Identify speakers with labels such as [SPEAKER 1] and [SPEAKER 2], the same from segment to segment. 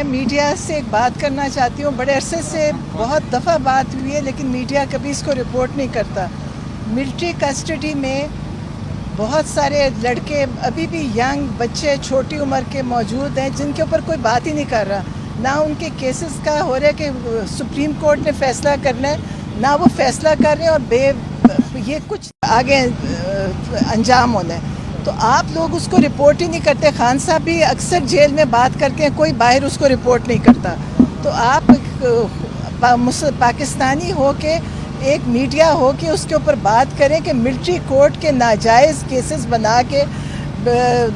[SPEAKER 1] میں میڈیا سے ایک بات کرنا چاہتی ہوں. بڑے عرصے سے بہت دفعہ بات ہوئی ہے لیکن میڈیا کبھی اس کو رپورٹ نہیں کرتا. ملٹری کسٹڈی میں بہت سارے لڑکے ابھی بھی ینگ بچے چھوٹی عمر کے موجود ہیں جن کے اوپر کوئی بات ہی نہیں کر رہا. نہ ان کے کیسز کا ہو رہا ہے کہ سپریم کورٹ نے فیصلہ کرنا ہے، نہ وہ فیصلہ کر رہے ہیں اور یہ کچھ آگے انجام ہونا ہے. تو آپ لوگ اس کو رپورٹ ہی نہیں کرتے. خان صاحب بھی اکثر جیل میں بات کرتے ہیں، کوئی باہر اس کو رپورٹ نہیں کرتا. تو آپ پاکستانی ہو کے ایک میڈیا ہو کے اس کے اوپر بات کریں کہ ملٹری کورٹ کے ناجائز کیسز بنا کے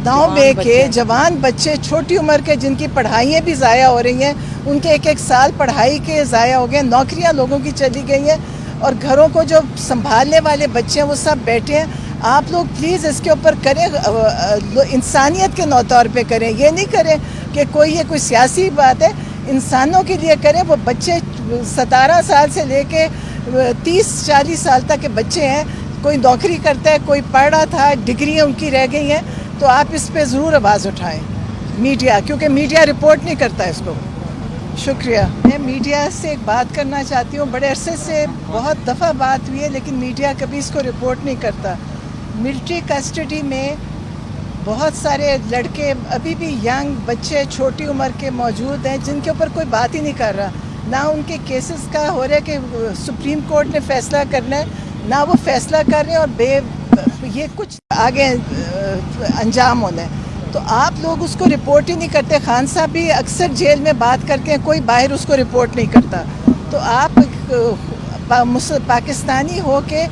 [SPEAKER 1] داؤں بے کے جوان بچے چھوٹی عمر کے جن کی پڑھائیاں بھی ضائع ہو رہی ہیں، ان کے ایک سال پڑھائی کے ضائع ہو گئے، نوکریاں لوگوں کی چلی گئی ہیں اور گھروں کو جو سنبھالنے والے بچے ہیں وہ سب بیٹھے ہیں. آپ لوگ پلیز اس کے اوپر کریں، انسانیت کے طور پہ کریں. یہ نہیں کریں کہ یہ کوئی سیاسی بات ہے، انسانوں کے لیے کریں. وہ بچے 17 سال سے لے کے 30-40 سال تک کے بچے ہیں، کوئی نوکری کرتا ہے، کوئی پڑھ رہا تھا، ڈگریاں ان کی رہ گئی ہیں. تو آپ اس پہ ضرور آواز اٹھائیں میڈیا، کیونکہ میڈیا رپورٹ نہیں کرتا اس کو. شکریہ. میں میڈیا سے ایک بات کرنا چاہتی ہوں. بڑے عرصے سے بہت دفعہ بات ہوئی ہے لیکن میڈیا کبھی اس کو رپورٹ نہیں کرتا. ملٹری کسٹڈی میں بہت سارے لڑکے ابھی بھی ینگ بچے چھوٹی عمر کے موجود ہیں جن کے اوپر کوئی بات ہی نہیں کر رہا. نہ ان کے کیسز کا ہو رہا ہے کہ سپریم کورٹ نے فیصلہ کرنا ہے، نہ وہ فیصلہ کر رہے ہیں اور یہ کچھ آگے انجام ہونا ہے. تو آپ لوگ اس کو رپورٹ ہی نہیں کرتے. خان صاحب بھی اکثر جیل میں بات کرتے ہیں، کوئی باہر اس کو رپورٹ نہیں کرتا. تو آپ پاکستانی ہو کے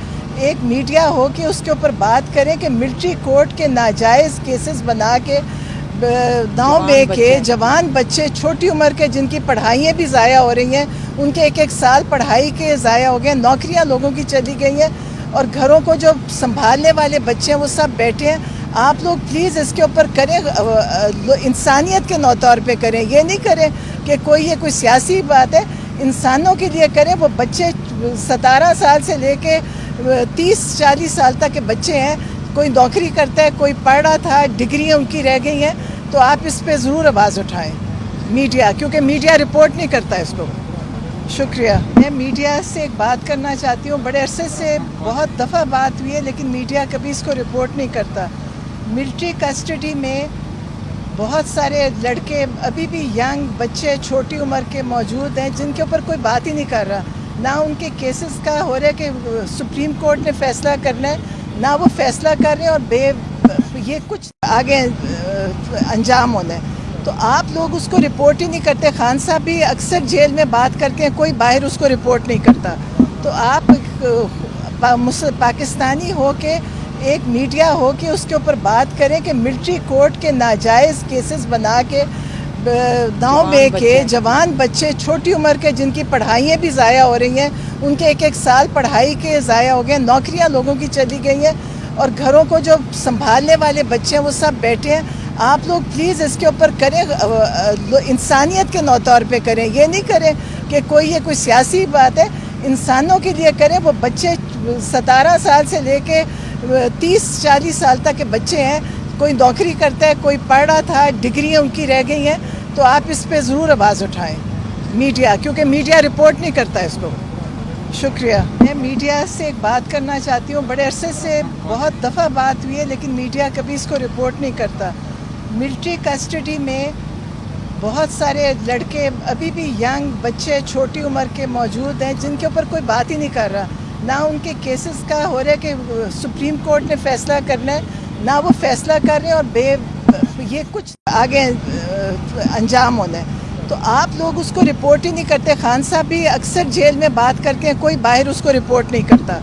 [SPEAKER 1] ایک میڈیا ہو کے اس کے اوپر بات کریں کہ ملٹری کورٹ کے ناجائز کیسز بنا کے داؤں بے کے جوان بچے چھوٹی عمر کے جن کی پڑھائیاں بھی ضائع ہو رہی ہیں، ان کے ایک سال پڑھائی کے ضائع ہو گئے، نوکریاں لوگوں کی چلی گئی ہیں اور گھروں کو جو سنبھالنے والے بچے ہیں وہ سب بیٹھے ہیں. آپ لوگ پلیز اس کے اوپر کریں، انسانیت کے طور پہ کریں. یہ نہیں کریں کہ یہ کوئی سیاسی بات ہے، انسانوں کے لیے کریں. وہ بچے 17 سال سے لے کے 30-40 سال تک کے بچے ہیں، کوئی نوکری کرتا ہے، کوئی پڑھ رہا تھا، ڈگریاں ان کی رہ گئی ہیں. تو آپ اس پہ ضرور آواز اٹھائیں میڈیا، کیونکہ میڈیا رپورٹ نہیں کرتا اس کو. شکریہ. میں میڈیا سے ایک بات کرنا چاہتی ہوں. بڑے عرصے سے بہت دفعہ بات ہوئی ہے لیکن میڈیا کبھی اس کو رپورٹ نہیں کرتا. ملٹری کسٹڈی میں بہت سارے لڑکے ابھی بھی ینگ بچے چھوٹی عمر کے موجود ہیں جن کے اوپر کوئی بات ہی نہیں کر رہا. نہ ان کے کیسز کا ہو رہا ہے کہ سپریم کورٹ نے فیصلہ کرنا ہے، نہ وہ فیصلہ کر رہے ہیں اور یہ کچھ آگے انجام ہونا ہے. تو آپ لوگ اس کو رپورٹ ہی نہیں کرتے. خان صاحب بھی اکثر جیل میں بات کرتے ہیں، کوئی باہر اس کو رپورٹ نہیں کرتا. تو آپ پاکستانی ہو کے ایک میڈیا ہو کے اس کے اوپر بات کریں کہ ملٹری کورٹ کے ناجائز کیسز بنا کے داؤں بے کے جوان بچے چھوٹی عمر کے جن کی پڑھائیاں بھی ضائع ہو رہی ہیں، ان کے ایک سال پڑھائی کے ضائع ہو گئے، نوکریاں لوگوں کی چلی گئی ہیں اور گھروں کو جو سنبھالنے والے بچے ہیں وہ سب بیٹھے ہیں. آپ لوگ پلیز اس کے اوپر کریں، انسانیت کے طور پہ کریں. یہ نہیں کریں کہ یہ کوئی سیاسی بات ہے، انسانوں کے لیے کریں. وہ بچے 17 سال سے لے کے 30-40 سال تک کے بچے ہیں، کوئی نوکری کرتا ہے، کوئی پڑھ رہا تھا، ڈگریاں ان کی رہ گئی ہیں. تو آپ اس پہ ضرور آواز اٹھائیں میڈیا، کیونکہ میڈیا رپورٹ نہیں کرتا اس کو. شکریہ. میں میڈیا سے ایک بات کرنا چاہتی ہوں. بڑے عرصے سے بہت دفعہ بات ہوئی ہے لیکن میڈیا کبھی اس کو رپورٹ نہیں کرتا. ملٹری کسٹڈی میں بہت سارے لڑکے ابھی بھی ینگ بچے چھوٹی عمر کے موجود ہیں جن کے اوپر کوئی بات ہی نہیں کر رہا. نہ ان کے کیسز کا ہو رہا ہے کہ سپریم کورٹ نے فیصلہ کرنا ہے، نہ وہ فیصلہ کر رہے ہیں اور یہ کچھ آگے انجام ہونا ہے. تو آپ لوگ اس کو رپورٹ ہی نہیں کرتے. خان صاحب بھی اکثر جیل میں بات کرتے ہیں، کوئی باہر اس کو رپورٹ نہیں کرتا.